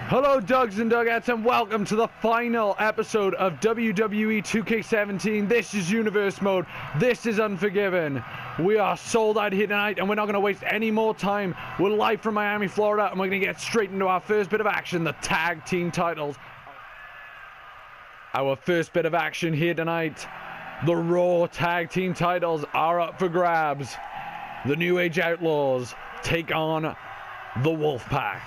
Hello Dougs and Dugettes, and welcome to the final episode of WWE 2K17. This is Universe Mode. This is Unforgiven. We are sold out here tonight, and we're not going to waste any more time. We're live from Miami, Florida, and we're going to get straight into our first bit of action, the tag team titles. Our first bit of action here tonight, the Raw tag team titles are up for grabs. The New Age Outlaws take on the Wolfpack.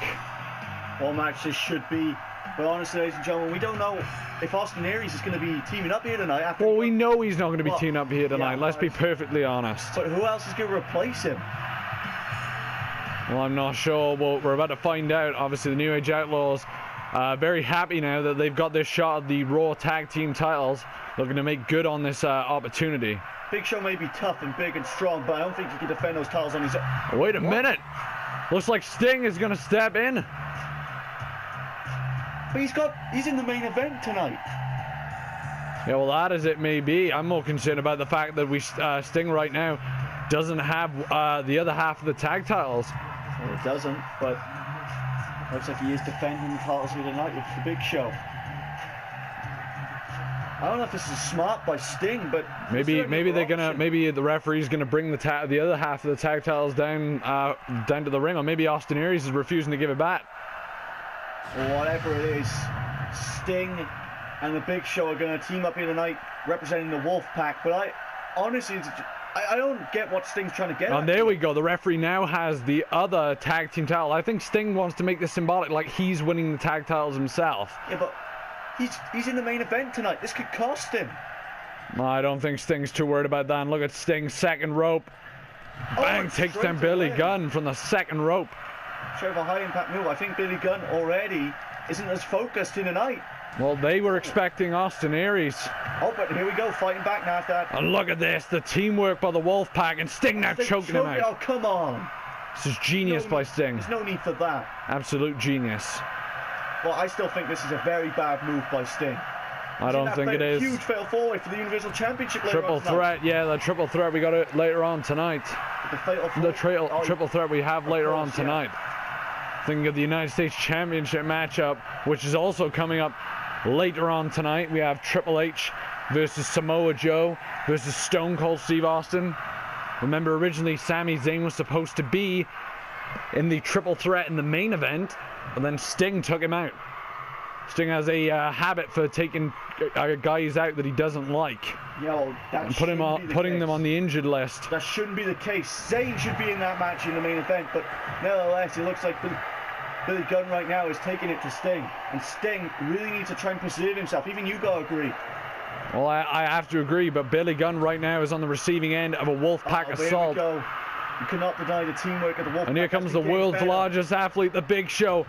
What match this should be, but honestly, ladies and gentlemen, we don't know if Austin Aries is going to be teaming up here tonight. Well, we know he's not going to be teaming up here tonight, let's be perfectly honest. But who else is going to replace him? Well, I'm not sure. Well, we're about to find out. Obviously, the New Age Outlaws very happy now that they've got this shot of the Raw tag team titles. Looking to make good on this opportunity. Big Show may be tough and big and strong, but I don't think he can defend those titles on his own. Wait a minute. Looks like Sting is going to step in. But he's in the main event tonight. Yeah, well, that as it may be. I'm more concerned about the fact that Sting right now doesn't have the other half of the tag titles. Well, it doesn't, but looks like he is defending the titles here tonight with the Big Show. I don't know if this is smart by Sting, but maybe the referee's gonna bring the other half of the tag titles down to the ring, or maybe Austin Aries is refusing to give it back. Or whatever it is, Sting and the Big Show are going to team up here tonight representing the Wolfpack, but I don't get what Sting's trying to get at. And there we go, the referee now has the other tag team title. I think Sting wants to make this symbolic, like he's winning the tag titles himself. Yeah, but he's in the main event tonight. This could cost him. I don't think Sting's too worried about that. And look at Sting's second rope. Bang, takes down Billy Gunn from the second rope. Sort of a high impact move. I think Billy Gunn already isn't as focused in tonight. Well, they were expecting Austin Aries. Oh, but here we go, fighting back now after that. And look at this, the teamwork by the Wolfpack, and Sting now choking him out. Oh, come on. This is genius by Sting. There's no need for that. Absolute genius. Well, I still think this is a very bad move by Sting. I don't think it is. Huge fail forward for the Universal Championship later triple on tonight. threat, yeah, the triple threat we got it later on tonight. The triple threat we have later on tonight. Thinking of the United States Championship matchup, which is also coming up later on tonight. We have Triple H versus Samoa Joe versus Stone Cold Steve Austin. Remember, originally Sami Zayn was supposed to be in the triple threat in the main event, but then Sting took him out. Sting has a habit for taking guys out that he doesn't like, and putting them on the injured list. That shouldn't be the case. Zayn should be in that match in the main event, but nevertheless, it looks like Billy Gunn right now is taking it to Sting, and Sting really needs to try and preserve himself. Even you gotta agree. Well, I have to agree, but Billy Gunn right now is on the receiving end of a Wolfpack assault. Here we go. You cannot deny the teamwork of the Wolfpack. And here comes the world's largest athlete, the Big Show.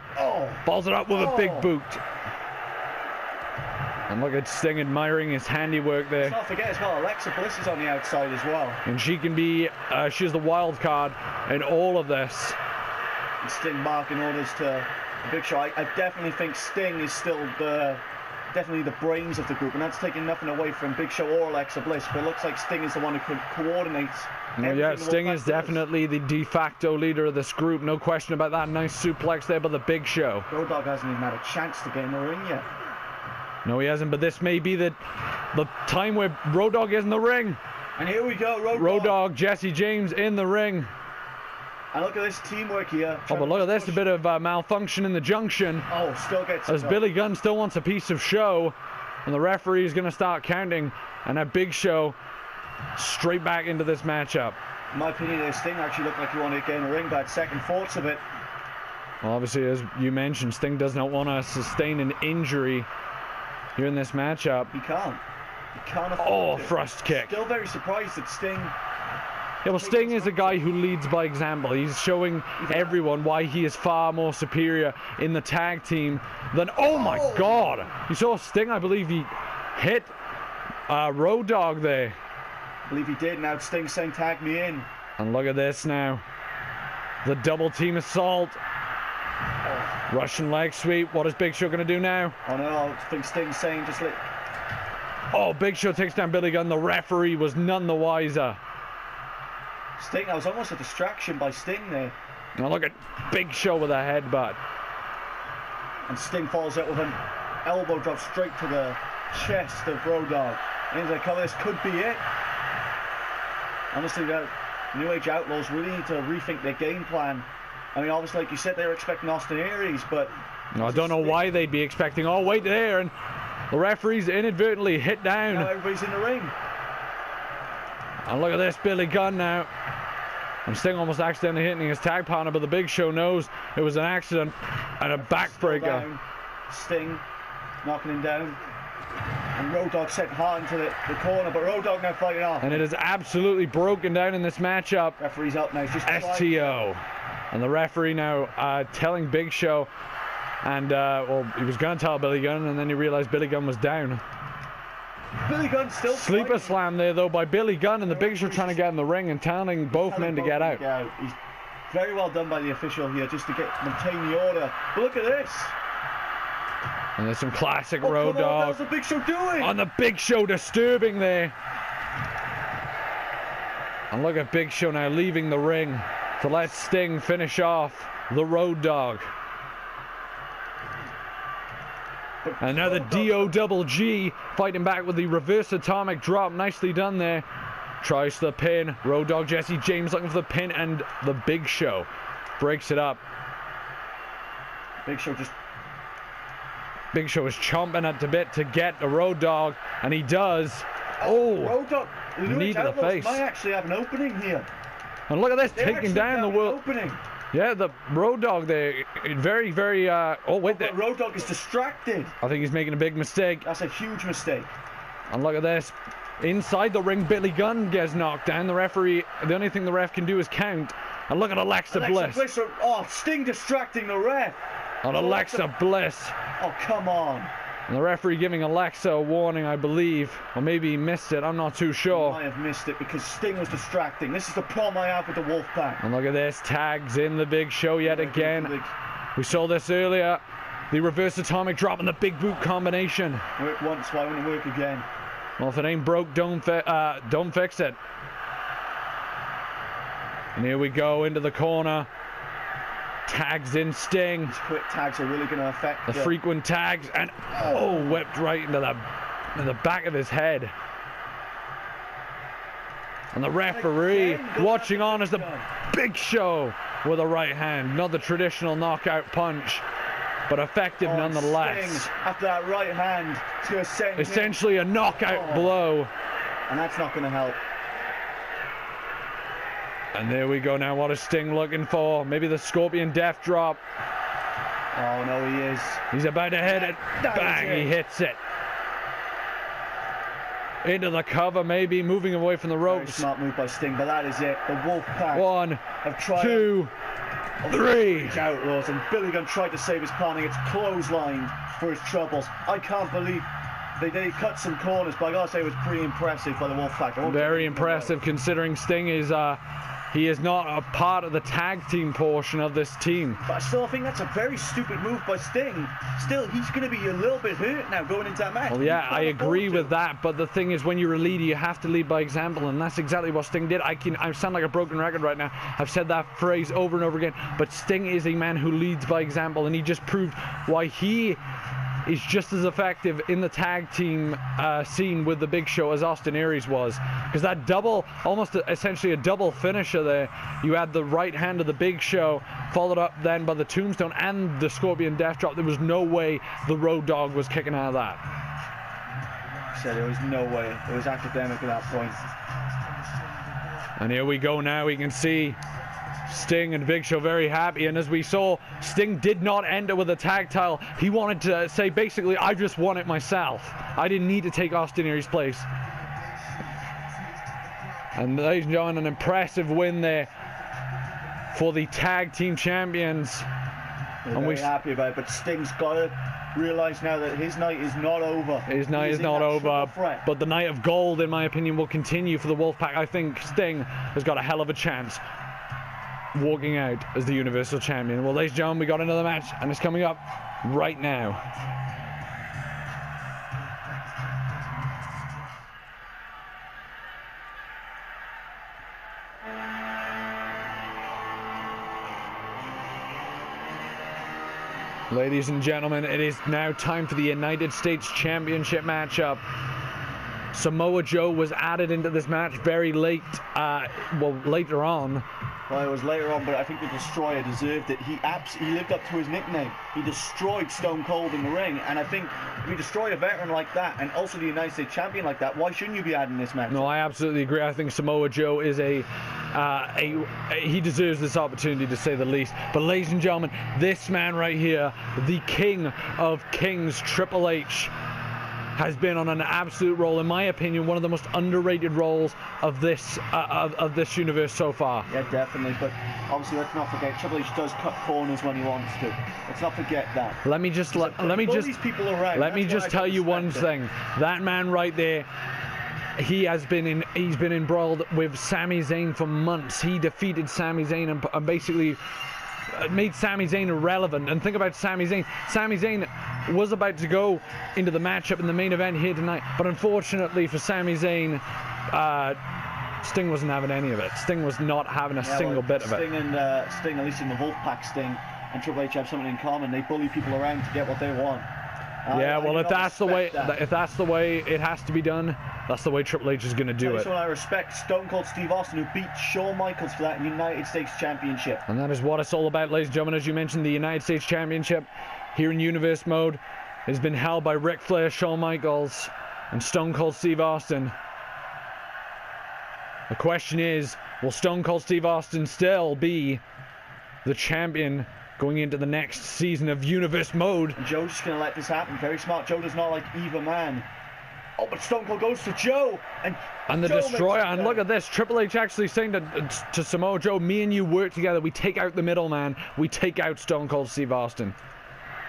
Balls it up with a big boot. And look at Sting admiring his handiwork there. Let's not forget as well, Alexa Bliss is on the outside as well. And she can be, she's the wild card in all of this. And Sting marking orders to the Big Show. I definitely think Sting is still definitely the brains of the group, and that's taking nothing away from Big Show or Alexa Bliss, but it looks like Sting is the one who coordinates. Well, yeah, Sting is definitely the de facto leader of this group, no question about that. Nice suplex there by the Big Show. Road Dogg hasn't even had a chance to get in the ring yet. No, he hasn't, but this may be the time where Road Dogg is in the ring. And here we go, Road Dogg, Jesse James in the ring. And look at this teamwork here. Oh, but look at this, a bit of malfunction in the junction. Oh, still gets as Billy Gunn still wants a piece of show, and the referee is going to start counting, and a Big Show straight back into this matchup. In my opinion, Sting actually looked like he wanted to get in the ring, but had second thoughts of it. Well, obviously, as you mentioned, Sting does not want to sustain an injury here in this matchup. He can't afford it. Thrust kick. Still very surprised that Sting... Yeah, well, Sting is a guy who leads by example. He's showing everyone why he is far more superior in the tag team than... Oh my God! You saw Sting, I believe he hit Road Dogg there. I believe he did. Now Sting's saying tag me in. And look at this now. The double team assault. Russian leg sweep. What is Big Show going to do now? Oh no, I think Sting's saying just let... Oh, Big Show takes down Billy Gunn. The referee was none the wiser. Sting, that was almost a distraction by Sting there. Now look at Big Show with a headbutt. And Sting follows it with an elbow drop straight to the chest of Road Dogg. Into the cover, this could be it. Honestly, the New Age Outlaws really need to rethink their game plan. I mean, obviously, like you said, they were expecting Austin Aries, but... No, I don't know why they'd be expecting... Oh, wait there, and the referee's inadvertently hit down. Now everybody's in the ring. And look at this, Billy Gunn now. And Sting almost accidentally hitting his tag partner, but the Big Show knows it was an accident and a backbreaker. Sting knocking him down. And Road Dogg sent hard into the corner, but Road Dogg now fighting off. And it is absolutely broken down in this matchup. Referee's up now. He's just STO. And the referee now telling Big Show, and well, he was going to tell Billy Gunn, and then he realized Billy Gunn was down. Billy Gunn still Sleeper fighting. Slam there though by Billy Gunn, and the Big Show trying to get in the ring and telling both men to get out. He's very well done by the official here just to maintain the order. But look at this. And there's some classic Road Dogg. What's the Big Show doing? On the Big Show disturbing there. And look at Big Show now leaving the ring to let Sting finish off the Road Dogg. And now the D-O-double-G fighting back with the reverse atomic drop. Nicely done there. Tries the pin. Road Dogg, Jesse James looking for the pin, and the Big Show breaks it up. Big Show just... Big Show is chomping at the bit to get the Road Dogg, and he does. Oh, Road Dogg, knee to the face. Might actually have an opening here. And look at this, taking down the world. Opening. Yeah, the Road Dogg there, very, very. Oh wait, but Road Dogg is distracted. I think he's making a big mistake. That's a huge mistake. And look at this, inside the ring, Billy Gunn gets knocked down. The referee, the only thing the ref can do is count. And look at Alexa Bliss. Oh, Sting distracting the ref. And Alexa Bliss. Oh, come on. And the referee giving Alexa a warning, I believe. Or maybe he missed it, I'm not too sure. He might have missed it because Sting was distracting. This is the problem I have with the Wolfpack. And look at this, tags in the Big Show yet again. We saw this earlier. The reverse atomic drop and the big boot combination. Work once, why wouldn't it work again? Well, if it ain't broke, don't fix it. And here we go into the corner. Tags in Sting. These quick tags are really going to affect the frequent tags, and oh, whipped right into the back of his head. And the referee watching on as the Big Show with a right hand, not the traditional knockout punch, but effective nonetheless. Sting, after that right hand, it's going to send essentially a knockout blow. And that's not going to help. And there we go now. What is Sting looking for? Maybe the Scorpion Death Drop. Oh, no, he is. He's about to hit it. Bang, he hits it. Into the cover, maybe. Moving away from the ropes. Very smart move by Sting, but that is it. The Wolfpack 1, 2, 3. Outlaws, and Billy Gunn tried to save his planning. It's clothesline for his troubles. I can't believe they cut some corners, but I gotta say it was pretty impressive by the Wolfpack. Very impressive considering Sting is he is not a part of the tag team portion of this team. But I still think that's a very stupid move by Sting. Still, he's going to be a little bit hurt now going into that match. Well, yeah, I agree with that, but the thing is, when you're a leader, you have to lead by example, and that's exactly what Sting did. I sound like a broken record right now. I've said that phrase over and over again, but Sting is a man who leads by example, and he just proved why he is just as effective in the tag team scene with the Big Show as Austin Aries was. Because that double, almost essentially a double finisher there, you had the right hand of the Big Show, followed up then by the Tombstone and the Scorpion Death Drop. There was no way the Road Dogg was kicking out of that. I said there was no way. It was academic at that point. And here we go now. We can see Sting and Big Show very happy, and as we saw, Sting did not enter with a tag title. He wanted to say basically, I just won it myself. I didn't need to take Austin Aries' place. And ladies and gentlemen, an impressive win there for the tag team champions. We're very happy about it, but Sting's got to realise now that his night is not over. His night is not over, but the night of gold, in my opinion, will continue for the Wolfpack. I think Sting has got a hell of a chance walking out as the Universal Champion. Well, ladies and gentlemen, we got another match, and it's coming up right now. Ladies and gentlemen, it is now time for the United States Championship matchup. Samoa Joe was added into this match very late, later on. Well, it was later on, but I think the Destroyer deserved it. He lived up to his nickname. He destroyed Stone Cold in the ring, and I think if you destroy a veteran like that, and also the United States Champion like that, why shouldn't you be adding this match? No, I absolutely agree. I think Samoa Joe is he deserves this opportunity, to say the least. But ladies and gentlemen, this man right here, the King of Kings, Triple H, has been on an absolute roll. In my opinion, one of the most underrated roles of this universe so far. Yeah, definitely. But obviously, let's not forget, Triple H does cut corners when he wants to. Let's not forget that. Let me just tell you one thing. That man right there, he's been embroiled with Sami Zayn for months. He defeated Sami Zayn and basically made Sami Zayn irrelevant. And think about Sami Zayn. Sami Zayn was about to go into the matchup in the main event here tonight, but unfortunately for Sami Zayn, Sting wasn't having any of it. Sting was not having a single bit of it. Sting, at least in the Wolfpack, Sting and Triple H have something in common. They bully people around to get what they want. If that's the way it has to be done, that's the way Triple H is going to do it. That's what I respect. Stone Cold Steve Austin, who beat Shawn Michaels for that United States Championship. And that is what it's all about, ladies and gentlemen. As you mentioned, the United States Championship here in Universe Mode has been held by Ric Flair, Shawn Michaels, and Stone Cold Steve Austin. The question is, will Stone Cold Steve Austin still be the champion going into the next season of Universe Mode? And Joe's just going to let this happen. Very smart. Joe does not like either man. Oh, but Stone Cold goes to Joe. And the Destroyer. And look at this. Triple H actually saying to Samoa Joe, me and you work together. We take out the middleman. We take out Stone Cold Steve Austin.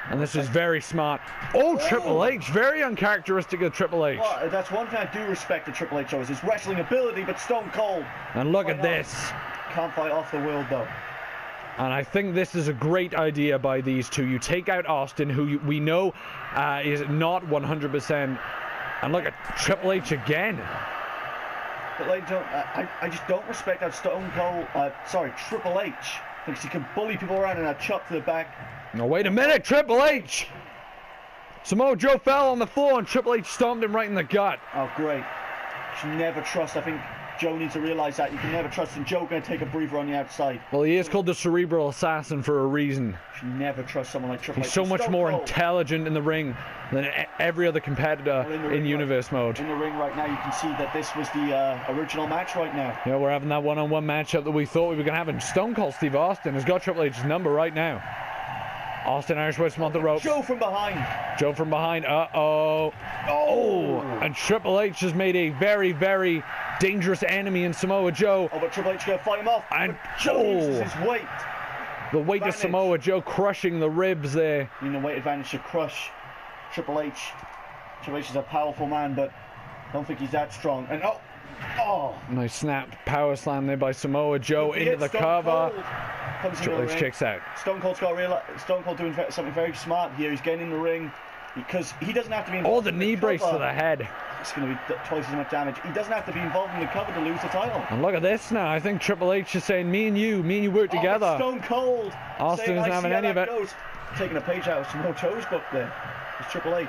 And this is very smart. Oh, Triple H. Very uncharacteristic of Triple H. Well, that's one thing I do respect of Triple H, is his wrestling ability, but Stone Cold. And look at this. Can't fight off the world, though. And I think this is a great idea by these two. You take out Austin, who we know is not 100%. And look at Triple H again. But I just don't respect how Triple H thinks he can bully people around and a chop to the back. No, wait a minute, Triple H! Samoa Joe fell on the floor and Triple H stomped him right in the gut. Oh, great. You should never trust. I think Joe needs to realize that. You can never trust him. Joe going to take a breather on the outside. Well, he is called the Cerebral Assassin for a reason. You should never trust someone like Triple H. He's so much more intelligent in the ring than every other competitor in Universe Mode. In the ring right now, you can see that this was the original match right now. Yeah, we're having that one-on-one matchup that we thought we were going to have, and Stone Cold Steve Austin has got Triple H's number right now. Austin Irish Whip on the ropes. Joe from behind. Joe from behind. Oh, and Triple H has made a very, very dangerous enemy in Samoa Joe. Oh, but Triple H going to fight him off. And Joe uses his weight. The weight of Samoa Joe crushing the ribs there. You know, weight advantage to crush Triple H. Triple H is a powerful man, but I don't think he's that strong. And nice snap power slam there by Samoa Joe into the cover. Triple H kicks out. Stone Cold doing something very smart here. He's getting in the ring because he doesn't have to be involved. The knee brace to the head. It's going to be twice as much damage. He doesn't have to be involved in the cover to lose the title. And look at this now. I think Triple H is saying, me and you work together. Stone Cold. Austin isn't having any of it. Taking a page out of Samoa Joe's book there. It's Triple H.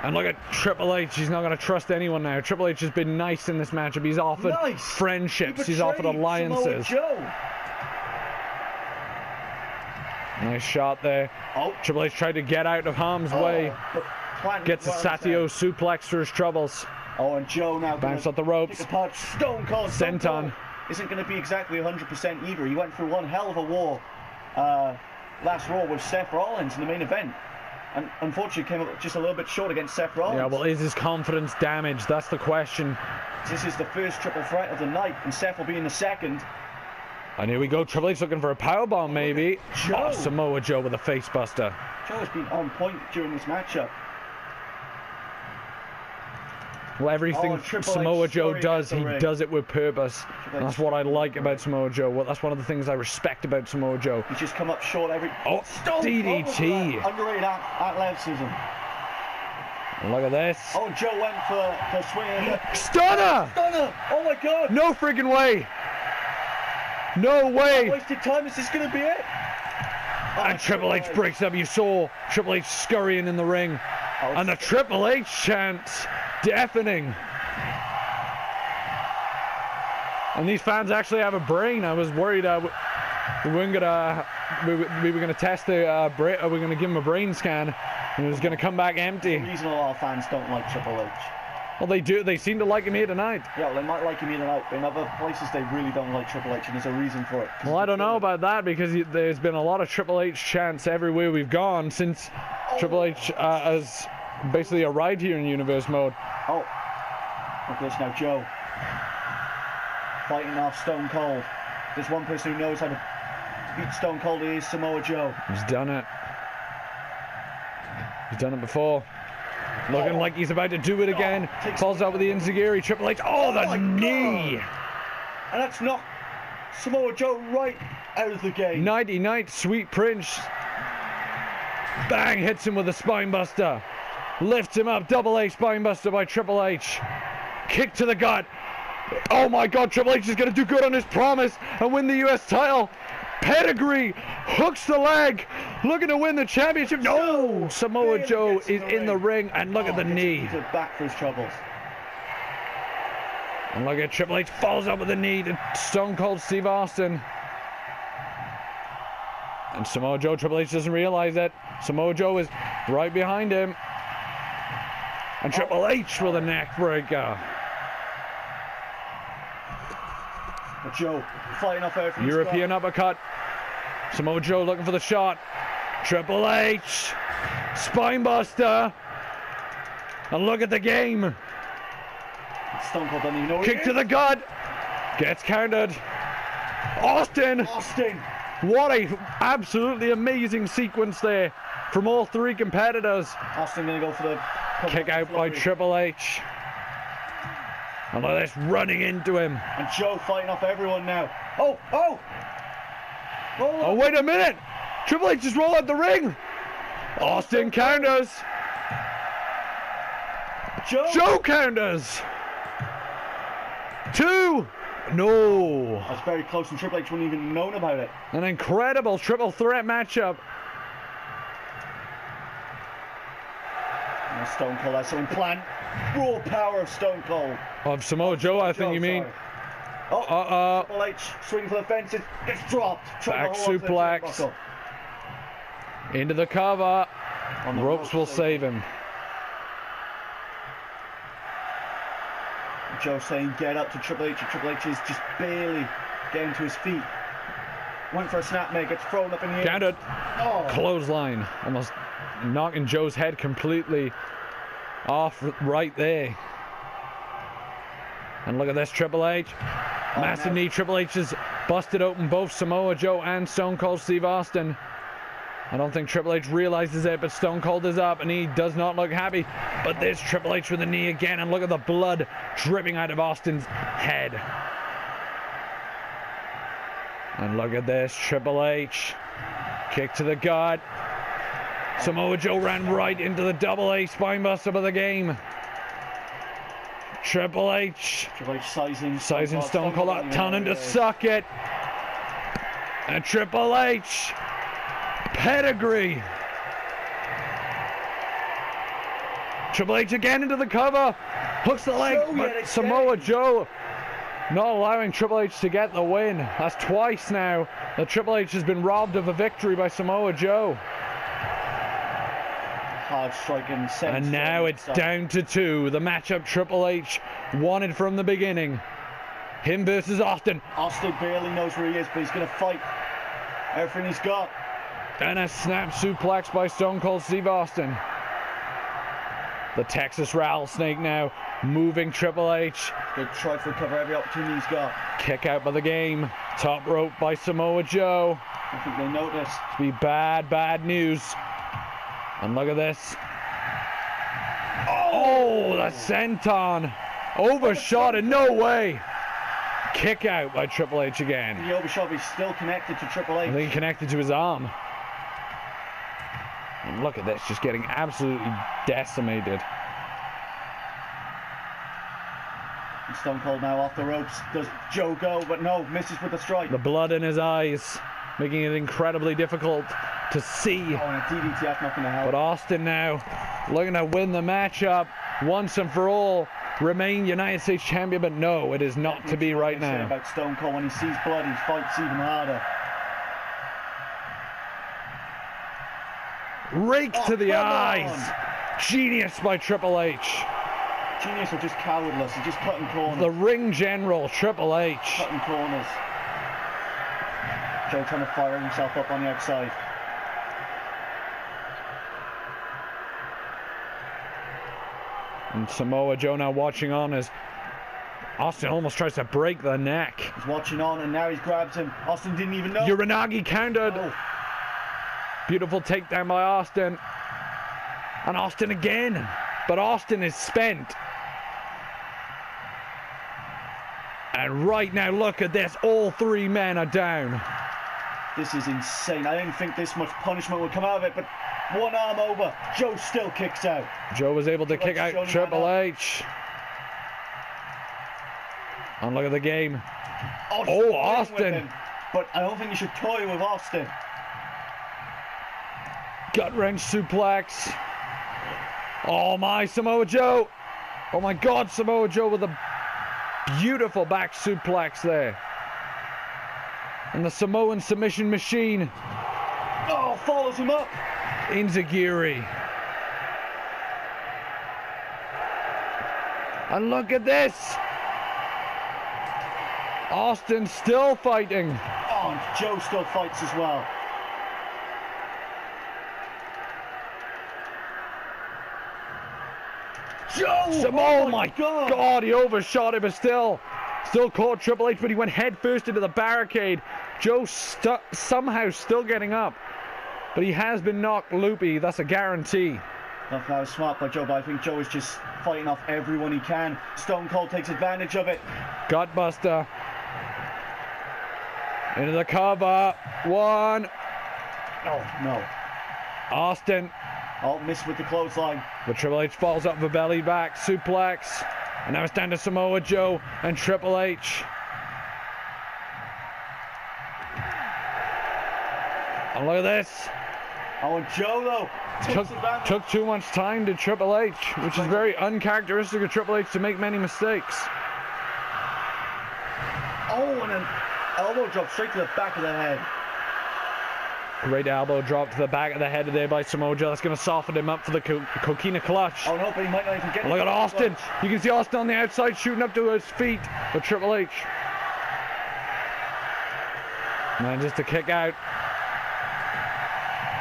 And look at Triple H. He's not going to trust anyone now. Triple H has been nice in this matchup. He's offered friendships. He's offered alliances. Nice shot there. Triple H tried to get out of harm's way. Gets a Satio suplex for his troubles. And Joe now bounce off the ropes. Stone Cold Senton isn't going to be exactly 100% either. He went through one hell of a war last Raw with Seth Rollins in the main event. And unfortunately came up just a little bit short against Seth Rollins. Yeah, well, is his confidence damaged? That's the question. This is the first triple threat of the night, and Seth will be in the second. And here we go. Triple H looking for a powerbomb, maybe. Samoa Joe with a face buster. Joe has been on point during this matchup. Well, everything Samoa Joe does, he does it with purpose. And that's what I like about Samoa Joe. Well, that's one of the things I respect about Samoa Joe. He's just come up short every... DDT. Underrated athleticism. Look at this. Joe went for swinging. Stunner! Oh my God! No freaking way! No way! Wasted time. Is this going to be it? And Triple H breaks up. You saw Triple H scurrying in the ring. And the Triple H chants deafening. And these fans actually have a brain. I was worried we were gonna test the we were gonna give him a brain scan, and it was gonna come back empty. The reason a lot of fans don't like Triple H. Well, they do. They seem to like him here tonight. Yeah, well, they might like him here tonight, but in other places they really don't like Triple H, and there's a reason for it. Well, I don't know about that, because there's been a lot of Triple H chants everywhere we've gone since Triple H has basically arrived here in Universe Mode. Oh, look at this now, Joe. Fighting off Stone Cold. There's one person who knows how to beat Stone Cold, is Samoa Joe. He's done it. He's done it before. Looking like he's about to do it again. Falls out with the enziguri. Triple H. Oh, the knee! God. And that's knocked Samoa Joe right out of the game. Nighty night, Sweet Prince. Bang! Hits him with a spine buster. Lifts him up. Double A spine buster by Triple H. Kick to the gut. Oh my God! Triple H is going to do good on his promise and win the US title. Pedigree hooks the leg, looking to win the championship. No, Samoa Joe is in the ring, and look at the knee. He's back for his troubles. And look at Triple H falls up with a knee to Stone Cold Steve Austin. And Samoa Joe, Triple H doesn't realize it. Samoa Joe is right behind him. And Triple H with a neck breaker. Joe fighting off everything. European uppercut. Samoa Joe looking for the shot. Triple H. Spinebuster. And look at the game. Stone Cold doesn't even know. Kick to the gut. Gets countered. Austin. What a absolutely amazing sequence there from all three competitors. Austin gonna go for the kick out by Triple H. And look at this, running into him. And Joe fighting off everyone now. Oh, wait a minute. Triple H just rolled out the ring. Austin counters. Joe counters. 2. No. That's very close, and Triple H wouldn't even known about it. An incredible triple threat matchup. And Stone Cold has something planned. Raw power of Stone Cold. Of Samoa Joe, I think you mean. Triple H swinging for the fences. Gets dropped. Back suplex. Into the cover. Ropes will save him. Joe saying get up to Triple H, and Triple H is just barely getting to his feet. Went for a snapmare, gets thrown up in the air. Counted. Clothesline. Almost knocking Joe's head completely off right there. And look at this, Triple H. Massive knee. Triple H has busted open both Samoa Joe and Stone Cold Steve Austin. I don't think Triple H realizes it, but Stone Cold is up and he does not look happy. But there's Triple H with the knee again, and look at the blood dripping out of Austin's head. And look at this, Triple H. Kick to the gut. Samoa Joe ran right into the double A spinebuster of the game. Triple H sizing Stone Cold up, telling him to suck it. And Triple H. Pedigree. Triple H again into the cover. Hooks the leg. But Samoa Joe not allowing Triple H to get the win. That's twice now that Triple H has been robbed of a victory by Samoa Joe. Hard striking. And now it's down to 2. The matchup Triple H wanted from the beginning. Him versus Austin. Austin barely knows where he is, but he's going to fight everything he's got. And a snap suplex by Stone Cold Steve Austin. The Texas Rattlesnake now moving Triple H. Good try to recover every opportunity he's got. Kick out by the game. Top rope by Samoa Joe. I think they noticed. To be bad news. And look at this. Oh, the senton. Overshot in no way. Kick out by Triple H again. The overshot is still connected to Triple H. I think connected to his arm. And look at this, just getting absolutely decimated. And Stone Cold now off the ropes. Does Joe go? But no, misses with the strike. The blood in his eyes, making it incredibly difficult to see. Oh, and a DDT, that's not going to help. But Austin now looking to win the matchup once and for all. Remain United States champion, but no, it is not to be right now. About Stone Cold, when he sees blood, he fights even harder. Rake to the eyes. Genius by Triple H. Genius or just cowardless? He's just cutting corners. The ring general, Triple H. Cutting corners. Joe trying to fire himself up on the outside. And Samoa Joe now watching on as Austin almost tries to break the neck. He's watching on and now he grabs him. Austin didn't even know. Uranagi countered. Oh. Beautiful takedown by Austin. And Austin again. But Austin is spent. And right now, look at this. All three men are down. This is insane. I didn't think this much punishment would come out of it, but one arm over. Joe still kicks out. Joe was able to kick out Triple H. And look at the game. Oh, Austin. But I don't think you should toy with Austin. Gut wrench suplex. Oh my, Samoa Joe. Oh my God, Samoa Joe with a beautiful back suplex there. And the Samoan submission machine. Oh, follows him up. Enziguri. And look at this. Austin still fighting. Oh, and Joe still fights as well. Joe! Oh my God, he overshot it, but still caught Triple H, but he went head first into the barricade. Joe somehow still getting up, but he has been knocked loopy. That's a guarantee. That was smart by Joe, but I think Joe is just fighting off everyone he can. Stone Cold takes advantage of it. Gutbuster. Into the cover. One. Oh, no. Austin. Oh, missed with the clothesline. But Triple H falls up the belly back suplex. And now it's down to Samoa Joe and Triple H. And look at this. Oh, and Joe, though, took too much time to Triple H, which is very uncharacteristic of Triple H to make many mistakes. Oh, and an elbow drop straight to the back of the head. Great elbow drop to the back of the head there by Samoa Joe. That's going to soften him up for the Coquina clutch. Oh no, but he might not even get it. Look at Austin. You can see Austin on the outside shooting up to his feet. But Triple H. Man, just a kick out.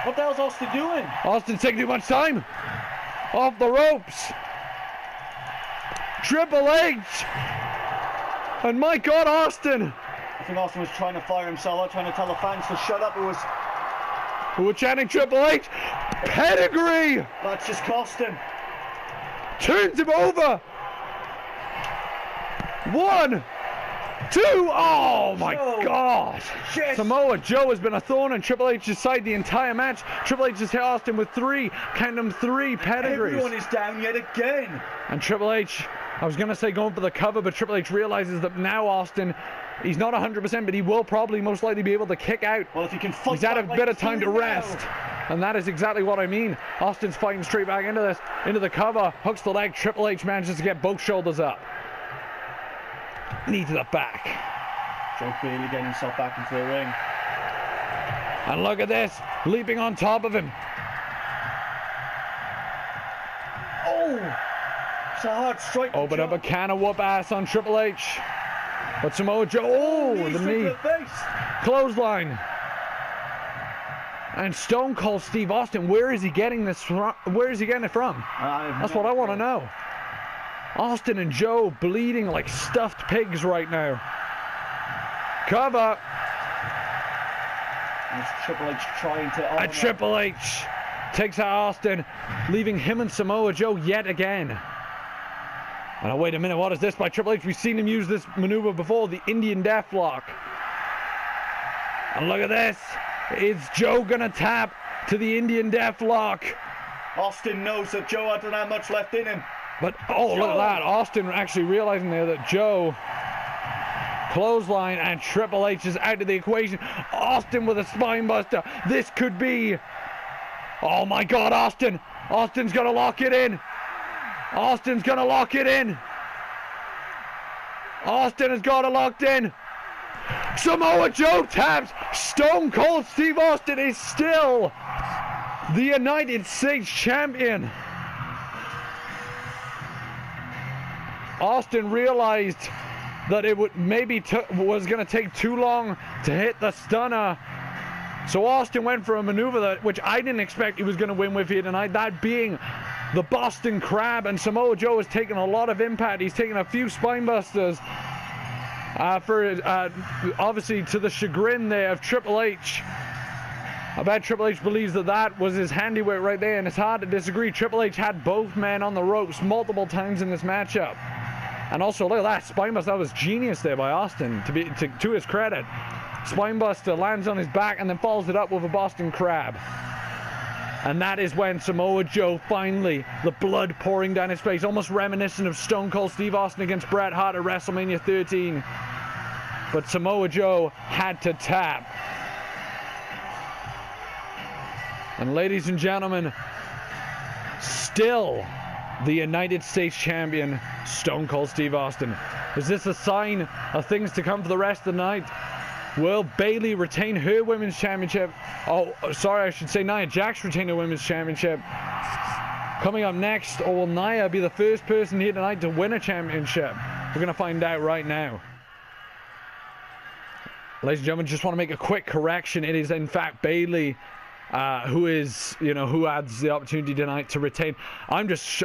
What the hell's Austin doing? Austin's taking too much time. Off the ropes. Triple H. And my God, Austin. I think Austin was trying to fire himself out, trying to tell the fans to shut up. Who were chanting Triple H. Pedigree. That's just cost him. Turns him over. 1, 2. Oh my God. Shit. Samoa Joe has been a thorn in Triple H's side the entire match. Triple H has hit Austin with 3, count them 3 pedigrees. Everyone is down yet again. And Triple H, I was going to say going for the cover, but Triple H realizes that now Austin, he's not 100%, but he will probably most likely be able to kick out. Well, if he can fight, he's had a bit of time to rest. And that is exactly what I mean. Austin's fighting straight back into this, into the cover, hooks the leg. Triple H manages to get both shoulders up. Knee to the back. Joe Bailey getting himself back into the ring. And look at this, leaping on top of him. Oh, it's a hard strike. Open up a can of whoop ass on Triple H. But Samoa Joe, oh, the knee. Clothesline. And Stone Cold Steve Austin, where is he getting this from? Where is he getting it from? That's what I want to know. Austin and Joe bleeding like stuffed pigs right now. Cover. And it's Triple H trying to... And Triple H takes out Austin, leaving him and Samoa Joe yet again. And wait a minute, what is this by Triple H? We've seen him use this maneuver before, the Indian Deathlock. And look at this. Is Joe gonna tap to the Indian Deathlock? Austin knows that Joe hasn't that much left in him. But, oh, look at that. Austin actually realizing there that Joe clothesline, and Triple H is out of the equation. Austin with a spinebuster. This could be... Oh my God, Austin! Austin's gonna lock it in! Austin's gonna lock it in! Austin has got it locked in! Samoa Joe taps! Stone Cold Steve Austin is still the United States Champion! Austin realized that it would was going to take too long to hit the stunner. So Austin went for a maneuver which I didn't expect he was going to win with here tonight, that being the Boston Crab. And Samoa Joe has taken a lot of impact. He's taken a few spinebusters obviously to the chagrin there of Triple H. I bet Triple H believes that was his handiwork right there, and it's hard to disagree. Triple H had both men on the ropes multiple times in this matchup. And also, look at that spinebuster. That was genius there by Austin, to his credit. Spinebuster lands on his back and then follows it up with a Boston Crab. And that is when Samoa Joe finally, the blood pouring down his face, almost reminiscent of Stone Cold Steve Austin against Bret Hart at WrestleMania 13. But Samoa Joe had to tap. And ladies and gentlemen, still the United States Champion, Stone Cold Steve Austin. Is this a sign of things to come for the rest of the night? Will Bayley retain her Women's Championship? Oh, sorry, I should say Nia Jax retain her Women's Championship. Coming up next, or will Nia be the first person here tonight to win a championship? We're going to find out right now. Ladies and gentlemen, just want to make a quick correction. It is in fact Bayley who adds the opportunity tonight to retain. I'm just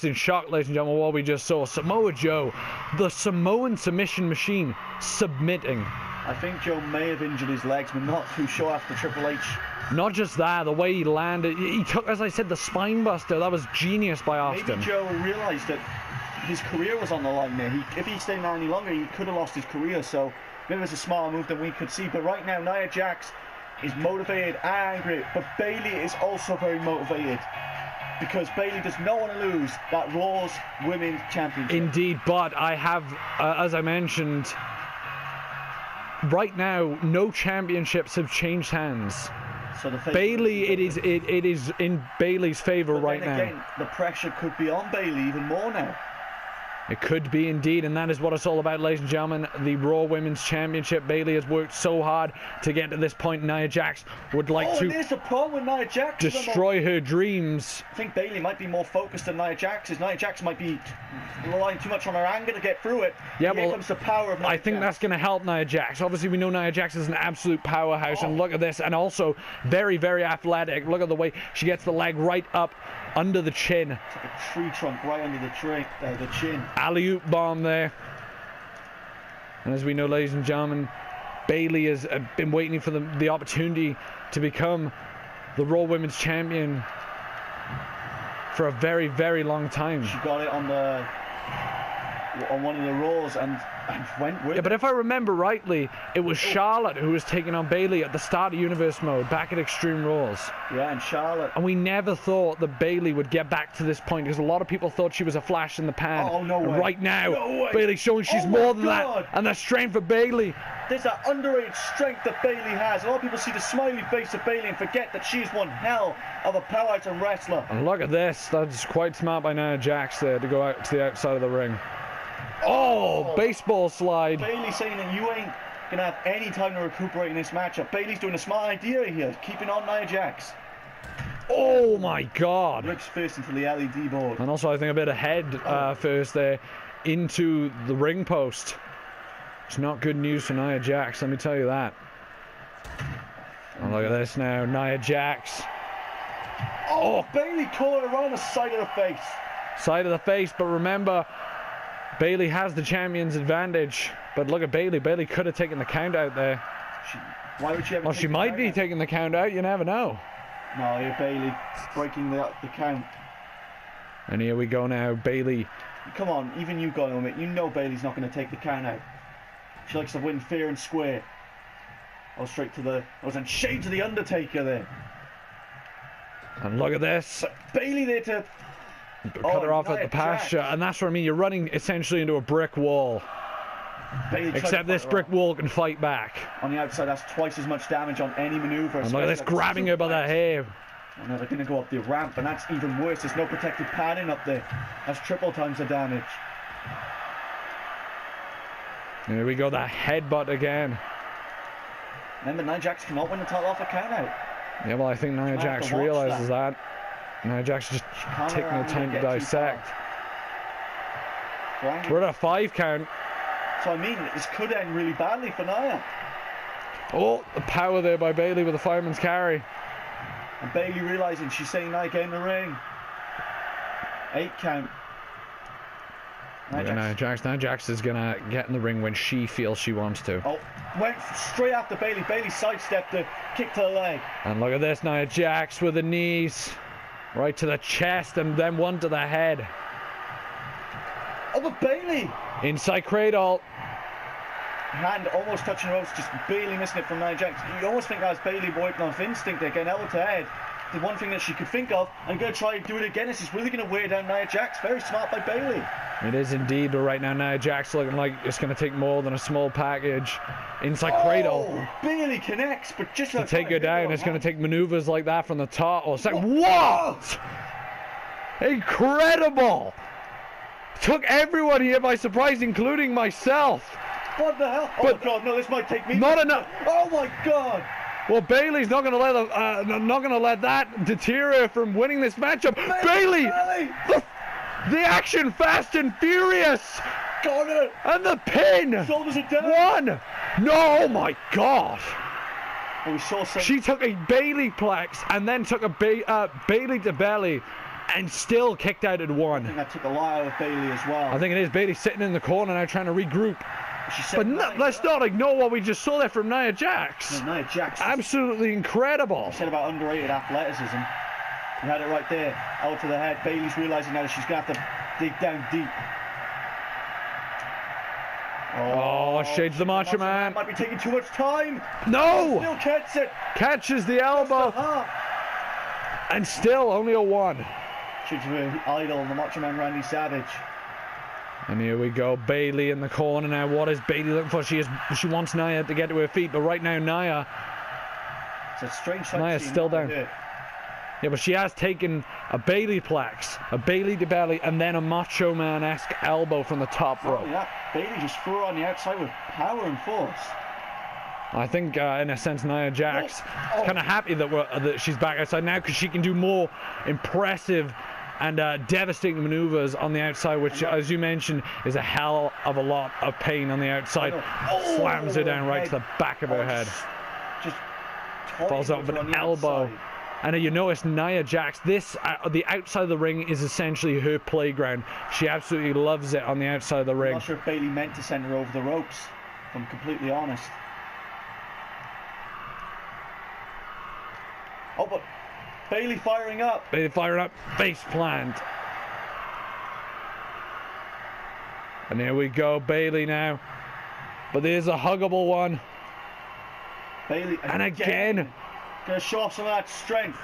in shock, ladies and gentlemen, what we just saw. Samoa Joe, the Samoan submission machine, submitting. I think Joe may have injured his legs, but not too sure after Triple H. Not just that, the way he landed, he took, as I said, the spine buster. That was genius by Austin. Maybe Joe realized that his career was on the line there. If he stayed there any longer, he could have lost his career. So maybe it was a smarter move than we could see. But right now, Nia Jax is motivated, angry, but Bayley is also very motivated because Bayley does not want to lose that Raw's Women's Championship. Indeed, but I have, as I mentioned, right now no championships have changed hands. So Bayley, it is in Bayley's favor right now. Again, the pressure could be on Bayley even more now. It could be indeed, and that is what it's all about, ladies and gentlemen. The Raw Women's Championship. Bayley has worked so hard to get to this point. Nia Jax would like to there's a problem with Nia Jax. Destroy her dreams. I think Bayley might be more focused than Nia Jax. Nia Jax might be relying too much on her anger to get through it. Yeah, here comes the power of Nia I think Jax. That's going to help Nia Jax. Obviously, we know Nia Jax is an absolute powerhouse, and look at this, and also very, very athletic. Look at the way she gets the leg right up under the chin. It's like a tree trunk right under the chin. Alley-oop bomb there. And as we know, ladies and gentlemen, Bayley has been waiting for the opportunity to become the Raw Women's Champion for a very, very long time. She got it on one of the Raws and went with it. But if I remember rightly, it was Charlotte who was taking on Bayley at the start of Universe Mode, back at Extreme Rules. Yeah, and Charlotte. And we never thought that Bayley would get back to this point, because a lot of people thought she was a flash in the pan. Oh, no way. And right now, Bayley's showing she's more than that. And the strength of Bayley. There's that underrated strength that Bayley has. A lot of people see the smiley face of Bayley and forget that she's one hell of a powerhouse and wrestler. And look at this. That's quite smart by Nia Jax there to go out to the outside of the ring. Oh, baseball slide. Bayley saying that you ain't going to have any time to recuperate in this matchup. Bayley's doing a smart idea here, keeping on Nia Jax. Oh my God. Rips first into the LED board. And also I think a bit of head first there into the ring post. It's not good news for Nia Jax, let me tell you that. And look at this now, Nia Jax. Oh, Bayley caught her on the side of the face. Side of the face, but remember, Bayley has the champion's advantage. But look at Bayley. Bayley could have taken the count out there. Why would she ever? Well, she might be taking the count out. You never know. No, here Bayley breaking the count. And here we go now, Bayley. Come on, even you got to admit, you know Bayley's not going to take the count out. She likes to win fair and square. I was in shade to the Undertaker there. And look at this. But Bayley there to cut her off at the pasture, and that's what I mean. You're running essentially into a brick wall. Bailey Except this brick wall can fight back. On the outside, that's twice as much damage on any maneuver. And look at this, grabbing her by the hair. Oh no, they're going to go up the ramp, and that's even worse. There's no protective padding up there. That's triple times the damage. Here we go, the headbutt again. Remember, Nia Jax cannot win the title off a count out. Yeah, well, I think Nia Jax realizes that. Nia Jax just taking the time to dissect. We're at a 5 count. So I mean, this could end really badly for Nia. Oh, the power there by Bailey with the fireman's carry. And Bailey realizing she's saying Nia, get in the ring. 8 count. Nia Jax is gonna get in the ring when she feels she wants to. Oh, went straight after Bailey. Bailey sidestepped the kick to the leg. And look at this, Nia Jax with the knees right to the chest and then one to the head. Oh, but Bailey! Inside cradle. Hand almost touching the ropes, just barely missing it from Nia Jax. You almost think that was Bailey wiping off instinct there, getting elbow to head. The one thing that she could think of, and going to try and do it again. This is really going to wear down Nia Jax. Very smart by Bailey. It is indeed, but right now Nia Jax looking like it's going to take more than a small package. Inside cradle. Bailey connects, but just to take her down, it's going to take maneuvers like that from the top. Or what? Incredible! Took everyone here by surprise, including myself. What the hell? Oh but God, no! This might take me. Not enough. Oh my God! Well, Bailey's not going to let that deter her from winning this matchup. Bailey! The action, fast and furious. Got it. And the pin. Shoulders are down. 1. No, oh my God. Well, we saw some... She took a Bailey plex and then took a Bailey to belly. And still kicked out at 1. I think that took a lot out of Bailey as well. I think it is. Bailey sitting in the corner now trying to regroup. But let's not ignore what we just saw there from Nia Jax. No, Nia Jax. Absolutely incredible. I said about underrated athleticism. You had it right there. Out to the head. Bailey's realising now that she's going to have to dig down deep. Oh, shades the Macho Man. Might be taking too much time. No! Still catches it. Catches the elbow. And still only a 1. She's an idol, the Macho Man Randy Savage. And here we go, Bailey in the corner now. What is Bailey looking for? She wants Nia to get to her feet, but right now Nia. It's a strange sight. Nia's still down. Yeah, but she has taken a Bailey plex, a Bailey to belly, and then a Macho Man-esque elbow from the top rope. Yeah, Bailey just threw her on the outside with power and force. I think, in a sense, Nia Jax is kind of happy that she's back outside now because she can do more impressive and devastating maneuvers on the outside, which, as you mentioned, is a hell of a lot of pain on the outside. Slams her down right to the back of her head. Just falls out with an elbow. And you notice Nia Jax, the outside of the ring is essentially her playground. She absolutely loves it on the outside of the ring. I'm not sure if Bailey meant to send her over the ropes, if I'm completely honest. Oh, but Bailey firing up. Bailey firing up, face plant. And here we go, Bailey now. But there's a huggable one. Bailey and again. Gonna show off some of that strength.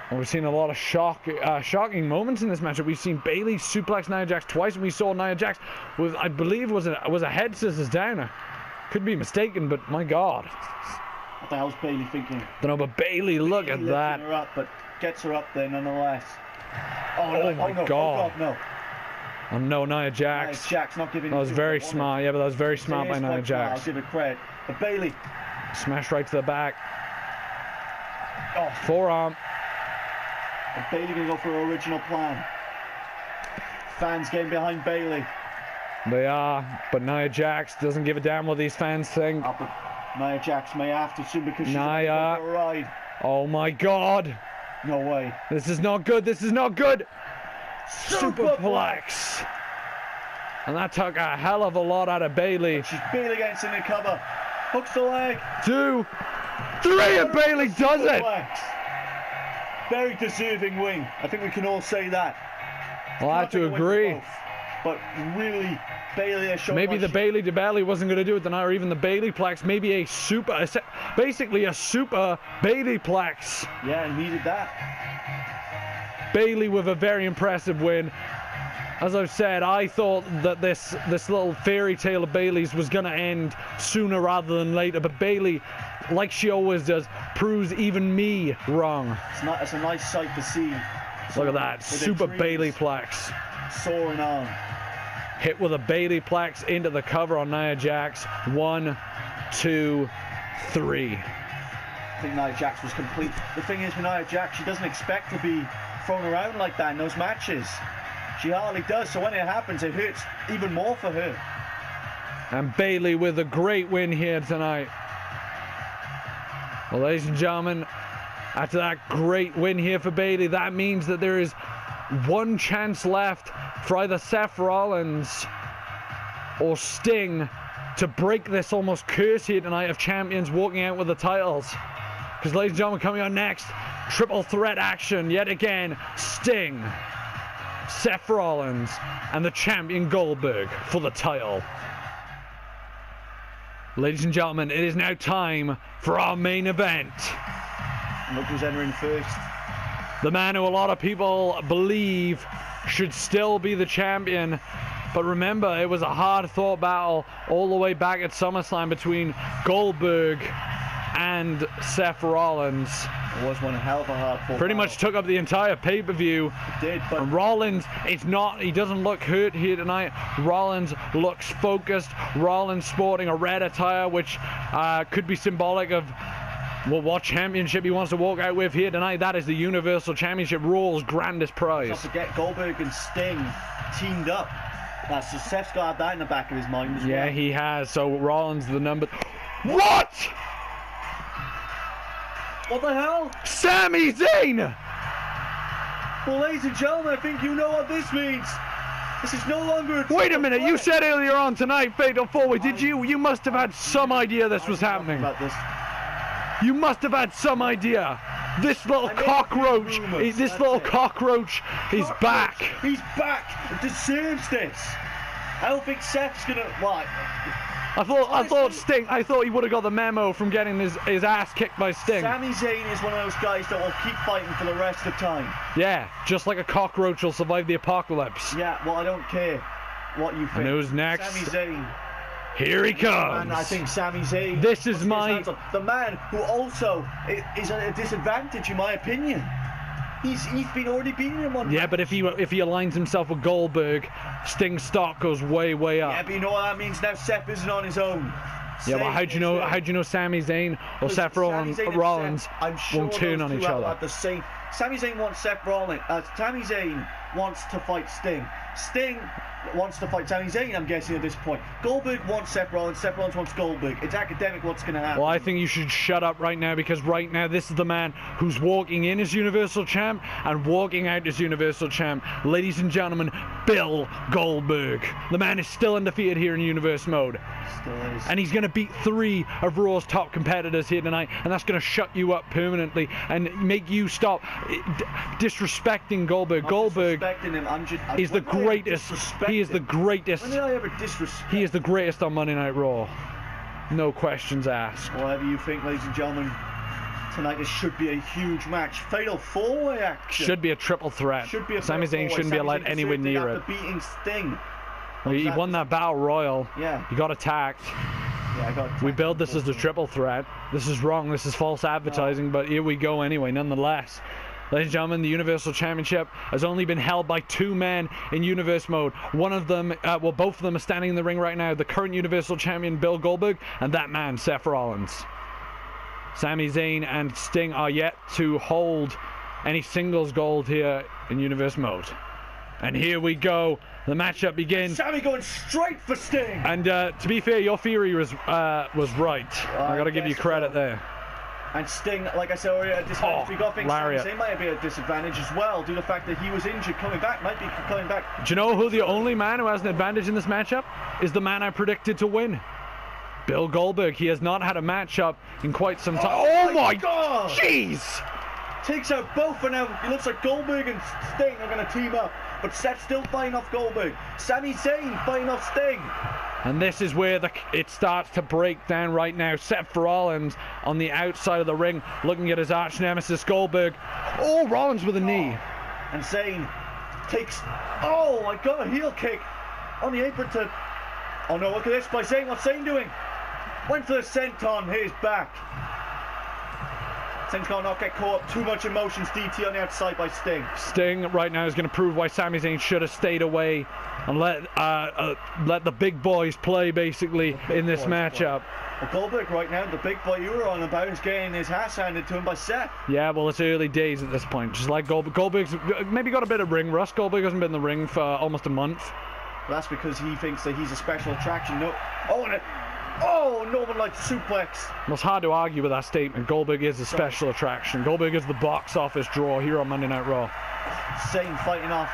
Well, we've seen a lot of shocking moments in this matchup. We've seen Bailey suplex Nia Jax twice, and we saw Nia Jax with, I believe, was a head scissors downer. Could be mistaken, but my God. What the hell's Bailey thinking? Don't know, but Bailey, look at that. Her up, but gets her up there nonetheless. Oh my God. Oh God, no. Oh no, Nia Jax. Nia Jax not giving. That was very smart. Yeah, but that was very smart by Nia Jax. I'll give it credit. But Bailey. Smash right to the back. Oh. Forearm. And Bailey gonna go for her original plan. Fans getting behind Bailey. They are, but Nia Jax doesn't give a damn what these fans think. Oh, but Nia Jax may have to soon because she's going for a ride. Oh my God. No way. This is not good. This is not good. Superplex. And that took a hell of a lot out of Bailey. She's Bailey against in the cover. Hooks the leg. 2, 3, and Bailey does it. Very deserving win. I think we can all say that. I'll have to agree. But really, Bailey has shown. Maybe the Bailey to belly wasn't going to do it tonight, or even the Bailey plex. Maybe basically a super Bailey plex. Yeah, needed that. Bailey with a very impressive win. as I've said, I thought that this little fairy tale of Bayley's was going to end sooner rather than later, but Bayley, like she always does, proves even me wrong. It's a nice sight to see. Look at that, super Bayley plex. Soaring on. Hit with a Bayley plex into the cover on Nia Jax. 1, 2, 3. I think Nia Jax was complete. The thing is with Nia Jax, she doesn't expect to be thrown around like that in those matches. She hardly does, so when it happens, it hurts even more for her. And Bayley with a great win here tonight. Well, ladies and gentlemen, after that great win here for Bayley, that means that there is one chance left for either Seth Rollins or Sting to break this almost curse here tonight of champions walking out with the titles. Because, ladies and gentlemen, coming on next, triple threat action yet again. Sting, Seth Rollins, and the champion Goldberg for the title. Ladies and gentlemen, it is now time for our main event. And look who's entering first. The man who a lot of people believe should still be the champion. But remember, it was a hard-fought battle all the way back at SummerSlam between Goldberg and Seth Rollins. It was one hell of a hard-fought Pretty much took up the entire pay-per-view. It did, but and Rollins, he doesn't look hurt here tonight. Rollins looks focused. Rollins sporting a red attire, which could be symbolic of, well, what championship he wants to walk out with here tonight. That is the Universal Championship, Raw's grandest prize. Don't forget, Goldberg and Sting teamed up. So Seth's got to have that in the back of his mind as well. Yeah, he has. So Rollins the number... What? What the hell? Sami Zayn! Well, ladies and gentlemen, I think you know what this means. This is no longer a... Wait a minute, you said earlier on tonight, Fatal 4-Way, did you? You must have had some idea this was happening. About this. You must have had some idea. This little cockroach, cockroach is back. He's back. It deserves this. I don't think Seth's gonna... What? I thought he would have got the memo from getting his ass kicked by Sting. Sami Zayn is one of those guys that will keep fighting for the rest of the time. Yeah, just like a cockroach will survive the apocalypse. Yeah, well, I don't care what you think. And who's next? Sami Zayn. Here he comes. And I think Sami Zayn. This is the man who also is at a disadvantage, in my opinion. He's already beaten him on. Yeah, but if he aligns himself with Goldberg, Sting's stock goes way up. Yeah, but you know what that means now? Seth isn't on his own. Yeah, well, how'd you know Sami Zayn or Seth Rollins won't turn on each other? Sami Zayn wants Seth Rollins. Sami Zayn wants to fight Sting. Sting wants to fight Sami Zayn, I'm guessing, at this point. Goldberg wants Seth Rollins wants Goldberg. It's academic what's going to happen. Well, I think you should shut up right now, because right now this is the man who's walking in as Universal Champ and walking out as Universal Champ. Ladies and gentlemen, Bill Goldberg. The man is still undefeated here in Universe mode. Still is. And he's going to beat 3 of Raw's top competitors here tonight, and that's going to shut you up permanently and make you stop disrespecting Goldberg. Goldberg is the greatest. He is the greatest. When did I ever disrespect? He is the greatest on Monday Night Raw. No questions asked. Whatever you think, ladies and gentlemen, tonight this should be a huge match. Fatal 4-way action. Should be a triple threat. Sami Zayn shouldn't be allowed anywhere near it. Beating Sting. He won that Battle Royal. Yeah. He got attacked. Yeah, I got attacked. We build this as a triple threat. This is wrong. This is false advertising, but here we go anyway, nonetheless. Ladies and gentlemen, the Universal Championship has only been held by 2 men in Universe mode. One of them, both of them are standing in the ring right now. The current Universal Champion, Bill Goldberg, and that man, Seth Rollins. Sami Zayn and Sting are yet to hold any singles gold here in Universe mode. And here we go. The matchup begins. Sami going straight for Sting. And to be fair, your theory was right. I got to give you credit there. And Sting, like I said earlier, disadvantage. We got things lariat. Sami might be at a disadvantage as well, due to the fact that he was injured, might be coming back. Do you know who the only man who has an advantage in this matchup is? The man I predicted to win, Bill Goldberg. He has not had a matchup in quite some time. Oh my God! Jeez! Takes out both, and now it looks like Goldberg and Sting are going to team up. But Seth's still fighting off Goldberg. Sami Zayn fighting off Sting. And this is where it starts to break down right now. Seth Rollins on the outside of the ring, looking at his arch nemesis Goldberg. Oh, Rollins with a knee. And Zayn takes... Oh, I got a heel kick on the apron to... Oh no, look at this by Zayn. What's Zayn doing? Went for the senton, here's back. Zayn's got to not get caught up. Too much emotions, DT on the outside by Sting. Sting right now is going to prove why Sami Zayn should have stayed away and let the big boys play, basically, in this matchup. Well, Goldberg right now, the big boy you were on about, is getting his ass handed to him by Seth. Yeah, well, it's early days at this point. Just like Goldberg's maybe got a bit of ring rust. Goldberg hasn't been in the ring for almost a month. Well, that's because he thinks that he's a special attraction. No, oh, Northern Light suplex. Well, it's hard to argue with that statement. Goldberg is a special attraction. Goldberg is the box office draw here on Monday Night Raw. Zayn fighting off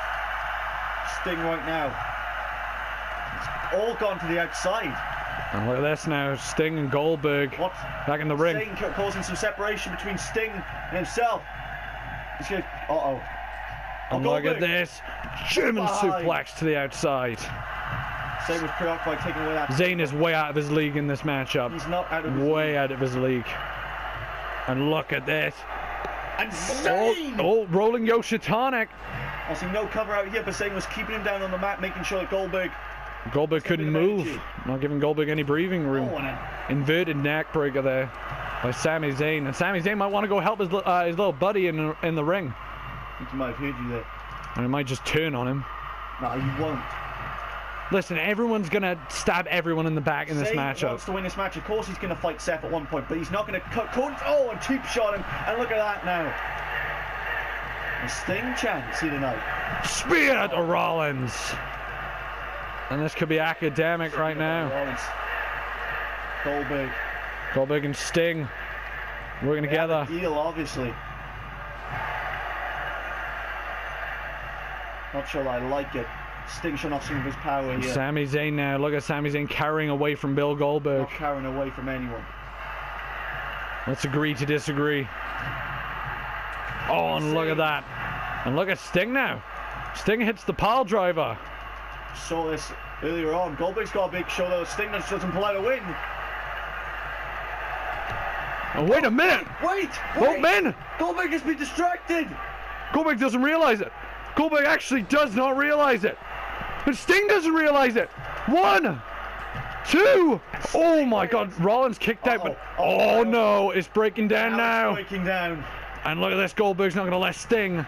Sting right now. It's all gone to the outside. And look at this now, Sting and Goldberg back in the ring. Sting causing some separation between Sting and himself. He's going, uh-oh. And look at this, German suplex to the outside. Zayn was preoccupied taking away that. Zayn is way out of his league in this matchup. He's not out of his league. Way out of his league. And look at this. And Zayn! Oh, rolling Yoshitonic. I see no cover out here, but Zayn was keeping him down on the mat, making sure that Goldberg couldn't move. Not giving Goldberg any breathing room. Inverted neck breaker there by Sami Zayn. And Sami Zayn might want to go help his little buddy in the ring. I think he might have heard you there. And he might just turn on him. No, he won't. Listen, everyone's going to stab everyone in the back in this matchup. Zayn wants to win this match. Of course he's going to fight Seth at one point, but he's not going to cut. Oh, and cheap shot him. And look at that now. A Sting chance here tonight. Spear to Rollins. And this could be academic right now. Goldberg and Sting working together. Deal, obviously. Not sure I like it. Sting showing off some of his power here. Sami Zayn now. Look at Sami Zayn carrying away from Bill Goldberg. Not carrying away from anyone. Let's agree to disagree. Oh, and look at that. And look at Sting now. Sting hits the pile driver. Saw this earlier on. Goldberg's got a big show though. Sting just doesn't pull out a win. Oh, wait a minute! Wait! Both men! Goldberg has been distracted! Goldberg doesn't realize it. Goldberg actually does not realize it. But Sting doesn't realize it. 1, 2. Oh my God! Rollins kicked out, but oh no! It's breaking down now. It's breaking down. And look at this. Goldberg's not going to let Sting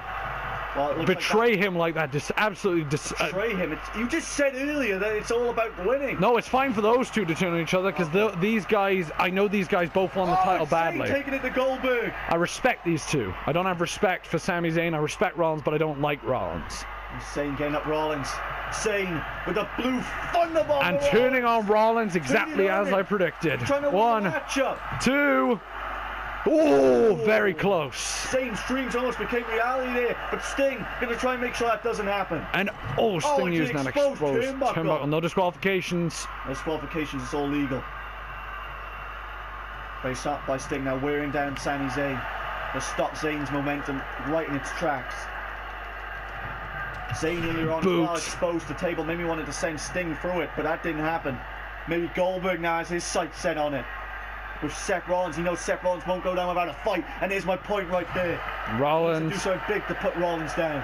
betray him like that. Absolutely betray him. You just said earlier that it's all about winning. No, it's fine for those two to turn on each other because these guys, I know these guys both won the title badly. Taking it to Goldberg. I respect these two. I don't have respect for Sami Zayn. I respect Rollins, but I don't like Rollins. Zayn getting up Rollins. Zayn with a blue thunderbolt. And turning on Rollins exactly as I predicted. 1, 2. Oh, very close. Zayn's dreams almost became reality there, but Sting going to try and make sure that doesn't happen. And Sting using an exposed turnbuckle. No disqualifications. No disqualifications, it's all legal. By Sting now wearing down Sami Zayn to stop Zayn's momentum right in its tracks. Zayn earlier on well exposed the table, maybe wanted to send Sting through it, but that didn't happen. Maybe Goldberg now has his sights set on it. With Seth Rollins, he knows Seth Rollins won't go down without a fight, and here's my point right there. Rollins do something big to put Rollins down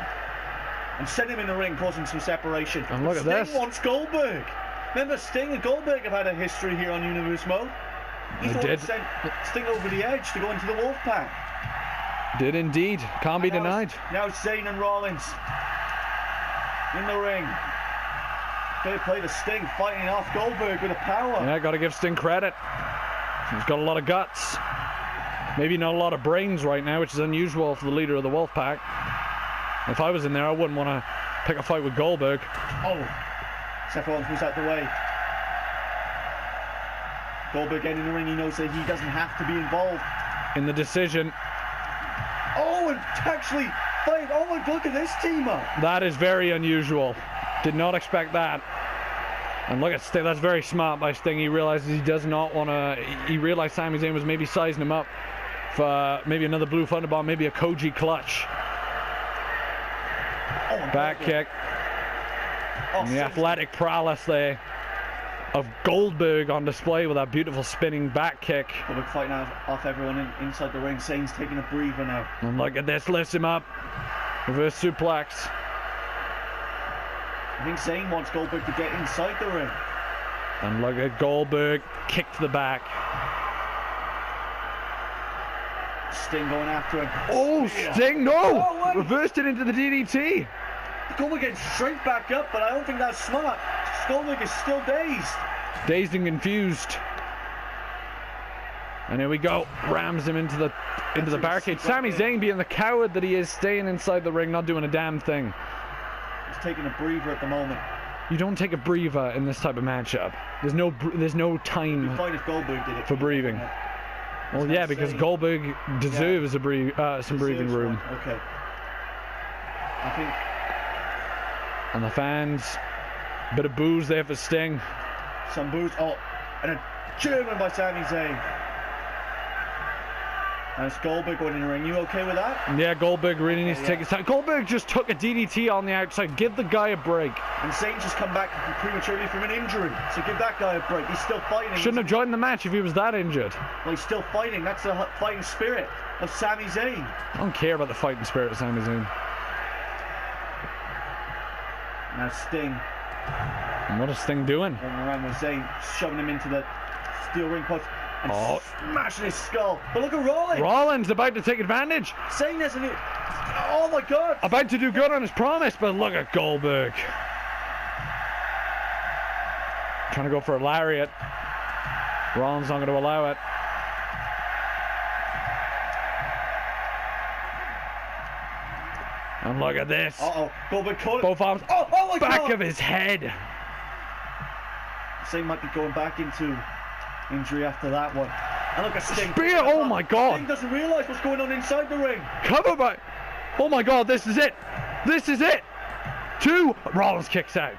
and send him in the ring, causing some separation. And look at Sting this. Wants Goldberg. Remember, Sting and Goldberg have had a history here on Universe Mode. He sent Sting over the edge to go into the Wolfpack. Did indeed. Can't be denied. Now Zayn and Rollins in the ring. Fair play to Sting, fighting off Goldberg with a power. Yeah, got to give Sting credit. He's got a lot of guts. Maybe not a lot of brains right now, which is unusual for the leader of the Wolfpack. If I was in there, I wouldn't want to pick a fight with Goldberg. Oh, Seth Rollins moves out the way. Goldberg getting in the ring, he knows that he doesn't have to be involved in the decision. Oh, and actually fight. Oh my God, look at this team up. That is very unusual. Did not expect that. And look at Sting, that's very smart by Sting. He realizes he does not want to. He realized Sami Zayn was maybe sizing him up for maybe another blue thunderbomb, maybe a Koji clutch. Back kick. And the athletic prowess there of Goldberg on display with that beautiful spinning back kick. Goldberg fighting off everyone inside the ring. Zayn's taking a breather now. And look at this, lifts him up. Reverse suplex. I think Zayn wants Goldberg to get inside the ring. And look at Goldberg, kick to the back. Sting going after him. Oh, Sting, no! Oh, reversed it into the DDT. Goldberg getting straight back up, but I don't think that's smart. Goldberg is still dazed. Dazed and confused. And here we go. Rams him into the barricade. Sami Zayn, being the coward that he is, staying inside the ring, not doing a damn thing. He's taking a breather at the moment. You don't take a breather in this type of matchup. There's no time It'd be fine if Goldberg did it for breathing. Well, yeah, because Goldberg deserves some breathing room. Okay. I think. And the fans, bit of boos there for Sting. Some boos. Oh, and a German by Sami Zayn. That's Goldberg going in the ring. You okay with that? Yeah, Goldberg really needs to take his time. Goldberg just took a DDT on the outside. Give the guy a break. And Zayn's just come back prematurely from an injury. So give that guy a break. He's still fighting. Shouldn't have joined the match if he was that injured. Well, he's still fighting. That's the fighting spirit of Sami Zayn. I don't care about the fighting spirit of Sami Zayn. Now Sting. And what is Sting doing? Going around with Zayn, shoving him into the steel ring post. And smashing his skull. But look at Rollins. Rollins about to take advantage. Zayn hasn't it. Oh my God. About to do good on his promise, but look at Goldberg. Trying to go for a lariat. Rollins not going to allow it. And look at this. Uh-oh. Goldberg caught it. Both arms. Oh my God. Back of his head. Zayn might be going back into injury after that one. And look at Sting. Spear! Oh my God! Sting doesn't realise what's going on inside the ring. Cover by. Oh my God! This is it. This is it. 2. Rollins kicks out.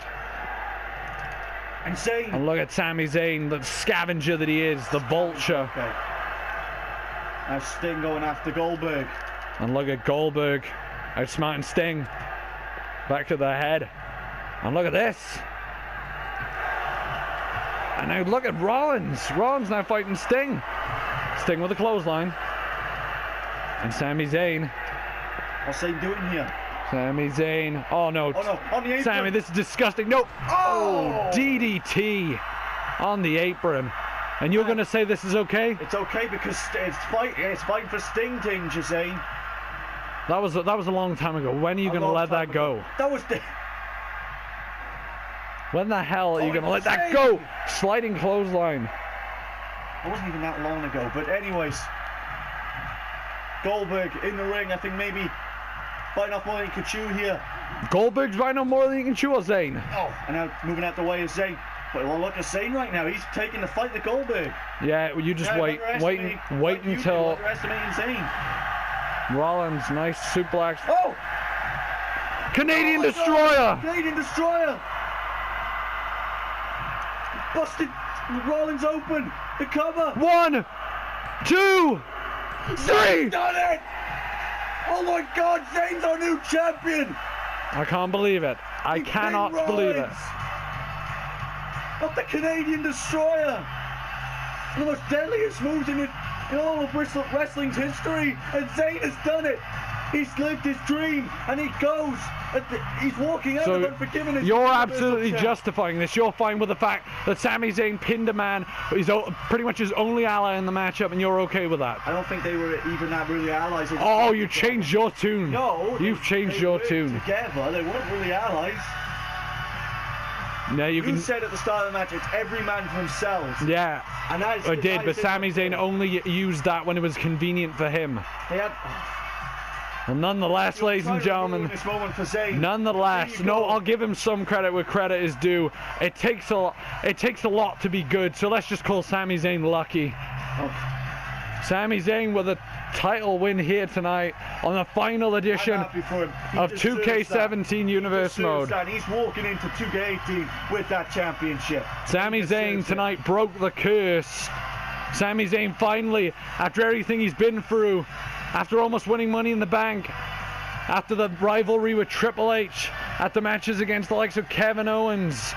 And Zayn. And look at Sami Zayn, the scavenger that he is, the vulture. Okay. Now Sting going after Goldberg. And look at Goldberg outsmarting Sting. Back to the head. And look at this. And now look at Rollins. Rollins now fighting Sting. Sting with a clothesline. And Sami Zayn. What's Zayn doing here? Sami Zayn. Oh no. Oh no, on the apron. Sami, this is disgusting. No. Oh! DDT on the apron. And you're going to say this is okay? It's okay because it's fight for Sting to injure Zayn. That was a long time ago. When are you going to let that go? That was When the hell are you going to let that go? Sliding clothesline. It wasn't even that long ago. But anyways, Goldberg in the ring. I think maybe biting off more than he could chew here. Goldberg's biting off more than he can chew, or Zayn? Oh, and now moving out the way is Zayn. But well, look at Zayn right now. He's taking the fight to Goldberg. Yeah, you just wait until. Underestimating Zayn. Rollins, nice suplex. Oh! Canadian Destroyer! Canadian Destroyer! Busted Rollins open. The cover. 1, 2, 3. Done it! Oh my God, Zayn's our new champion. I can't believe it. I cannot believe it. Not the Canadian Destroyer. One of the most deadliest moves in all of wrestling's history, and Zayn has done it. He's lived his dream, and he goes. He's walking out of Unforgiven. You're absolutely justifying this. You're fine with the fact that Sami Zayn pinned a man. He's pretty much his only ally in the matchup, and you're okay with that. I don't think they were even that really allies. Oh, you changed your tune. No, you've changed your tune. Together, they weren't really allies. No, you said at the start of the match, it's every man for themselves. Yeah, and I did, but Sami Zayn only used that when it was convenient for him. They had. Well, nonetheless, ladies and gentlemen, nonetheless, no, I'll give him some credit where credit is due. It takes a lot to be good, so let's just call Sami Zayn lucky. Oh. Sami Zayn with a title win here tonight on the final edition of 2K17 Universe Mode. He's walking into 2K18 with that championship. Sami Zayn tonight broke the curse. Sami Zayn finally, after everything he's been through, after almost winning Money in the Bank, after the rivalry with Triple H, at the matches against the likes of Kevin Owens,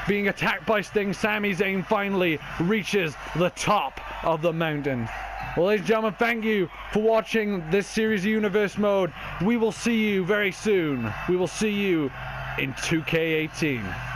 being attacked by Sting, Sami Zayn finally reaches the top of the mountain. Well, ladies and gentlemen, thank you for watching this series of Universe Mode. We will see you very soon. We will see you in 2K18.